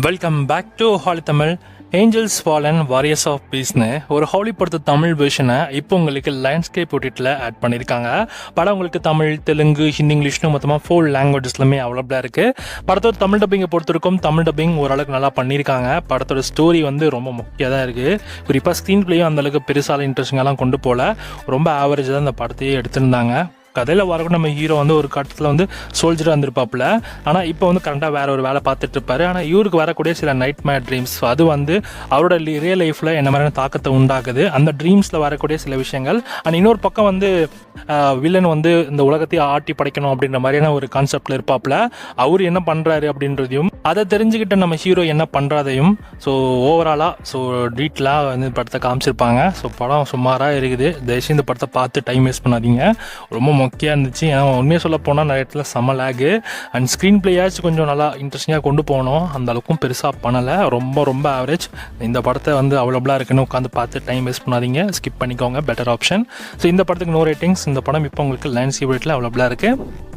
Welcome back to Holly Tamil. Angels fallen warriors of பீஸ்னு ஒரு Holly படத்து தமிழ் வெர்ஷனை இப்போ உங்களுக்கு லைன்ஸ்கேப் ஓடிடியில் ஆட் பண்ணியிருக்காங்க. படம் உங்களுக்கு தமிழ், தெலுங்கு, ஹிந்தி, இங்கிலீஷ்னு மொத்தமாக 4 லாங்குவேஜஸ்லுமே அவைலபிளாக இருக்குது. படத்தோட தமிழ் டப்பிங்கை பொறுத்திருக்கும் தமிழ் டப்பிங் ஓரளவுக்கு நல்லா பண்ணியிருக்காங்க. படத்தோட ஸ்டோரி வந்து ரொம்ப முக்கியம் தான் இருக்குது. குறிப்பாக ஸ்க்ரீன் பிளேயும் அந்தளவுக்கு பெருசால இன்ட்ரெஸ்டிங்காலாம் கொண்டு போகல, ரொம்ப ஆவரேஜாக தான் இந்த படத்தையே எடுத்திருந்தாங்க. கதையில் வரக்கூட நம்ம ஹீரோ வந்து ஒரு கட்டத்தில் வந்து சோல்ஜராக இருந்திருப்பாப்புல. ஆனால் இப்போ வந்து கரெக்டாக வேற ஒரு வேலை பார்த்துட்டு இருப்பாரு. ஆனால் இவருக்கு வரக்கூடிய சில நைட் மேட் ட்ரீம்ஸ், அது வந்து அவரோட ரியல் லைஃப்பில் என்ன மாதிரியான தாக்கத்தை உண்டாக்குது. அந்த ட்ரீம்ஸில் வரக்கூடிய சில விஷயங்கள். அண்ட் இன்னொரு பக்கம் வந்து வில்லன் வந்து இந்த உலகத்தையே ஆட்டி படைக்கணும் அப்படின்ற மாதிரியான ஒரு கான்செப்டில் இருப்பாப்புல. அவர் என்ன பண்ணுறாரு அப்படின்றதையும், அதை தெரிஞ்சுக்கிட்ட நம்ம ஹீரோ என்ன பண்ணுறதையும், ஸோ ஓவராலாக டீட்டெயிலாக வந்து படத்தை காமிச்சிருப்பாங்க. ஸோ படம் சுமாராக இருக்குது. தயவுசெய்து இந்த படத்தை பார்த்து டைம் வேஸ்ட் பண்ணாதீங்க. ரொம்ப முக்கியம் இருந்துச்சு. ஏன்னா உண்மையாக சொல்ல போனால் நிறைய இடத்துல செம்ம லேகு. அண்ட் ஸ்க்ரீன் பிளேயாச்சும் கொஞ்சம் நல்லா இன்ட்ரெஸ்டிங்காக கொண்டு போகணும். அந்த அளவுக்கும் பெருசாக பண்ணலை, ரொம்ப ஆவரேஜ். இந்த படத்தை வந்து அவைலபிளாக இருக்குன்னு உட்காந்து பார்த்து டைம் வேஸ்ட் பண்ணாதீங்க, ஸ்கிப் பண்ணிக்கோங்க, பெட்டர் ஆப்ஷன். ஸோ இந்த படத்துக்கு நோ ரேட்டிங்ஸ். இந்த படம் இப்போ உங்களுக்கு லைன்ஸ்கேப் ரேட்டில் அவைலபிளாக இருக்குது.